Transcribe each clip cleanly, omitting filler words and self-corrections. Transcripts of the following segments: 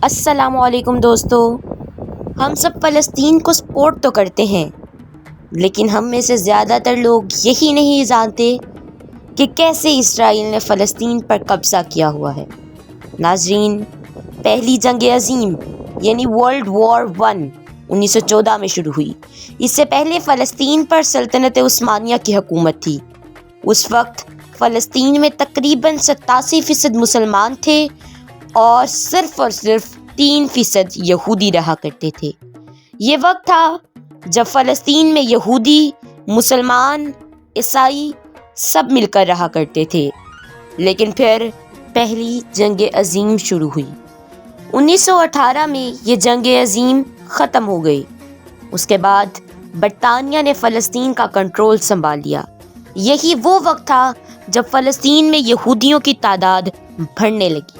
السلام علیکم دوستو، ہم سب فلسطین کو سپورٹ تو کرتے ہیں، لیکن ہم میں سے زیادہ تر لوگ یہی نہیں جانتے کہ کیسے اسرائیل نے فلسطین پر قبضہ کیا ہوا ہے۔ ناظرین، پہلی جنگ عظیم یعنی ورلڈ وار 1914 میں شروع ہوئی۔ اس سے پہلے فلسطین پر سلطنت عثمانیہ کی حکومت تھی۔ اس وقت فلسطین میں تقریباً 87% مسلمان تھے اور صرف 3% یہودی رہا کرتے تھے۔ یہ وقت تھا جب فلسطین میں یہودی، مسلمان، عیسائی سب مل کر رہا کرتے تھے۔ لیکن پھر پہلی جنگ عظیم شروع ہوئی۔ 1918 میں یہ جنگ عظیم ختم ہو گئی۔ اس کے بعد برطانیہ نے فلسطین کا کنٹرول سنبھال لیا۔ یہی وہ وقت تھا جب فلسطین میں یہودیوں کی تعداد بڑھنے لگی۔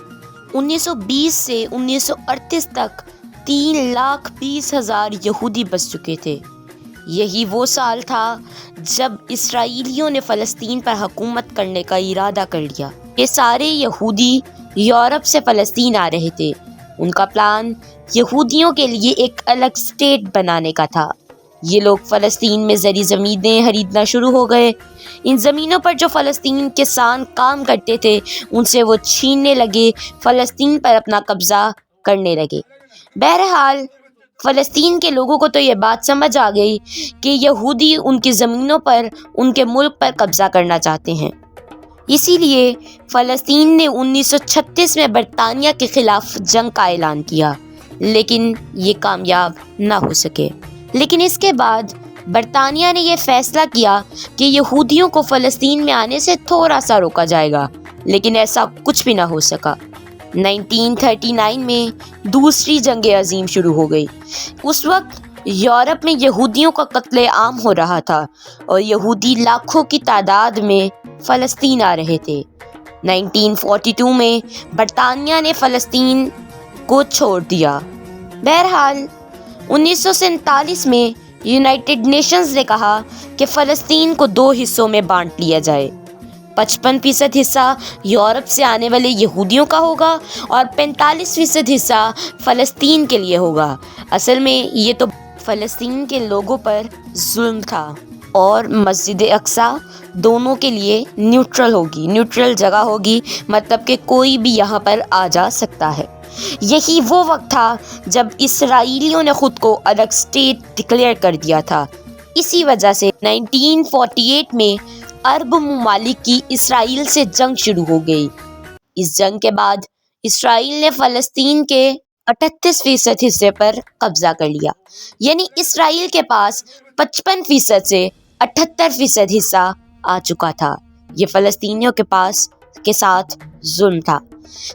1920 سے 1938 تک 3,20,000 یہودی بس چکے تھے۔ یہی وہ سال تھا جب اسرائیلیوں نے فلسطین پر حکومت کرنے کا ارادہ کر لیا۔ یہ سارے یہودی یورپ سے فلسطین آ رہے تھے۔ ان کا پلان یہودیوں کے لیے ایک الگ اسٹیٹ بنانے کا تھا۔ یہ لوگ فلسطین میں زرعی زمینیں خریدنا شروع ہو گئے۔ ان زمینوں پر جو فلسطین کسان کام کرتے تھے ان سے وہ چھیننے لگے، فلسطین پر اپنا قبضہ کرنے لگے۔ بہرحال فلسطین کے لوگوں کو تو یہ بات سمجھ آ گئی کہ یہودی ان کی زمینوں پر، ان کے ملک پر قبضہ کرنا چاہتے ہیں۔ اسی لیے فلسطین نے 1936 میں برطانیہ کے خلاف جنگ کا اعلان کیا، لیکن یہ کامیاب نہ ہو سکے۔ لیکن اس کے بعد برطانیہ نے یہ فیصلہ کیا کہ یہودیوں کو فلسطین میں آنے سے تھوڑا سا روکا جائے گا، لیکن ایسا کچھ بھی نہ ہو سکا۔ 1939 میں دوسری جنگ عظیم شروع ہو گئی۔ اس وقت یورپ میں یہودیوں کا قتل عام ہو رہا تھا اور یہودی لاکھوں کی تعداد میں فلسطین آ رہے تھے۔ 1942 میں برطانیہ نے فلسطین کو چھوڑ دیا۔ بہرحال 1947 میں یونائٹڈ نیشنز نے کہا کہ فلسطین کو 2 حصوں میں بانٹ لیا جائے۔ 55% حصہ یورپ سے آنے والے یہودیوں کا ہوگا اور 45% حصہ فلسطین کے لیے ہوگا۔ اصل میں یہ تو فلسطین کے لوگوں پر ظلم تھا، اور مسجد اقصیٰ دونوں کے لیے نیوٹرل جگہ ہوگی، مطلب کہ کوئی بھی یہاں پر آ جا سکتا ہے۔ یہی وہ وقت تھا جب اسرائیلیوں نے خود کو الگ اسٹیٹ ڈکلیئر کر دیا تھا۔ اسی وجہ سے 1948 میں عرب ممالک کی اسرائیل سے جنگ شروع ہو گئی۔ اس جنگ کے بعد اسرائیل نے فلسطین کے 38% حصے پر قبضہ کر لیا، یعنی اسرائیل کے پاس 55% سے 78% حصہ آ چکا تھا۔ یہ فلسطینیوں کے ساتھ ظلم تھا۔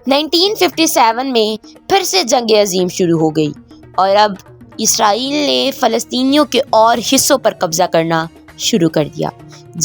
1957 میں پھر سے جنگ عظیم شروع ہو گئی اور اب اسرائیل نے فلسطینیوں کے اور حصوں پر قبضہ کرنا شروع کر دیا،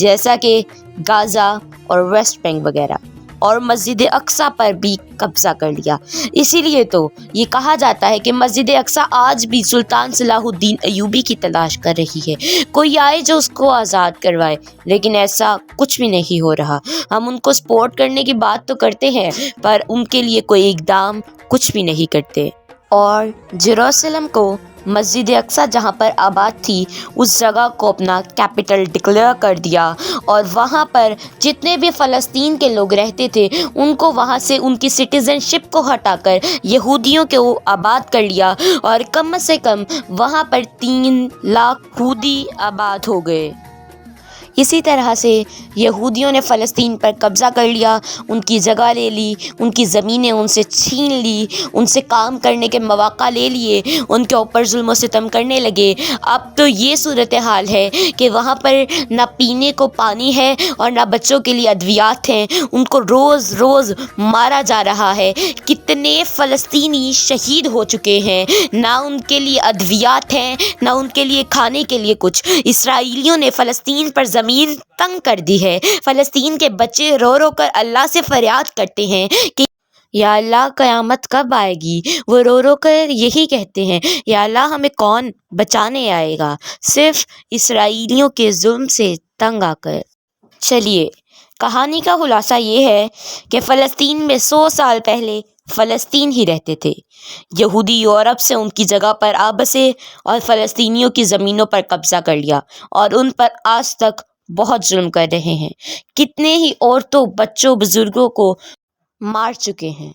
جیسا کہ غازہ اور ویسٹ بینک وغیرہ، اور مسجد اقصیٰ پر بھی قبضہ کر لیا۔ اسی لیے تو یہ کہا جاتا ہے کہ مسجد اقصیٰ آج بھی سلطان صلاح الدین ایوبی کی تلاش کر رہی ہے، کوئی آئے جو اس کو آزاد کروائے، لیکن ایسا کچھ بھی نہیں ہو رہا۔ ہم ان کو سپورٹ کرنے کی بات تو کرتے ہیں، پر ان کے لیے کوئی اقدام کچھ بھی نہیں کرتے۔ اور جیروسلم کو، مسجد اقصیٰ جہاں پر آباد تھی، اس جگہ کو اپنا کیپٹل ڈکلیئر کر دیا، اور وہاں پر جتنے بھی فلسطین کے لوگ رہتے تھے ان کو وہاں سے ان کی سٹیزن شپ کو ہٹا کر یہودیوں کو آباد کر لیا، اور کم سے کم وہاں پر 3 لاکھ یہودی آباد ہو گئے۔ اسی طرح سے یہودیوں نے فلسطین پر قبضہ کر لیا، ان کی جگہ لے لی، ان کی زمینیں ان سے چھین لی، ان سے کام کرنے کے مواقع لے لیے، ان کے اوپر ظلم و ستم کرنے لگے۔ اب تو یہ صورتحال ہے کہ وہاں پر نہ پینے کو پانی ہے اور نہ بچوں کے لیے ادویات ہیں، ان کو روز روز مارا جا رہا ہے۔ کتنے فلسطینی شہید ہو چکے ہیں، نہ ان کے لیے ادویات ہیں، نہ ان کے لیے کھانے کے لیے کچھ۔ اسرائیلیوں نے فلسطین پر زمین تنگ کر دی ہے۔ فلسطین کے بچے رو رو کر اللہ سے فریاد کرتے ہیں کہ یا اللہ قیامت کب آئے گی۔ وہ رو رو کر یہی کہتے ہیں، یا اللہ ہمیں کون بچانے آئے گا، صرف اسرائیلیوں کے ظلم سے تنگ آ کر۔ چلیے، کہانی کا خلاصہ یہ ہے کہ فلسطین میں 100 سال پہلے فلسطین ہی رہتے تھے۔ یہودی یورپ سے ان کی جگہ پر آ بسے اور فلسطینیوں کی زمینوں پر قبضہ کر لیا اور ان پر آج تک بہت ظلم کر رہے ہیں۔ کتنے ہی عورتوں، بچوں، بزرگوں کو مار چکے ہیں۔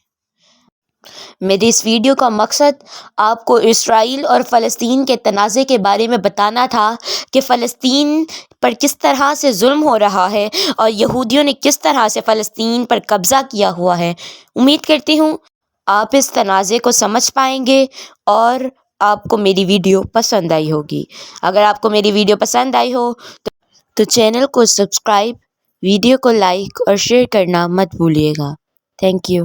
میرے اس ویڈیو کا مقصد آپ کو اسرائیل اور فلسطین کے تنازع کے بارے میں بتانا تھا کہ فلسطین پر کس طرح سے ظلم ہو رہا ہے اور یہودیوں نے کس طرح سے فلسطین پر قبضہ کیا ہوا ہے۔ امید کرتی ہوں آپ اس تنازع کو سمجھ پائیں گے اور آپ کو میری ویڈیو پسند آئی ہوگی۔ اگر آپ کو میری ویڈیو پسند آئی ہو تو چینل کو سبسکرائب، ویڈیو کو لائک اور شیئر کرنا مت بھولیے گا۔ Thank you.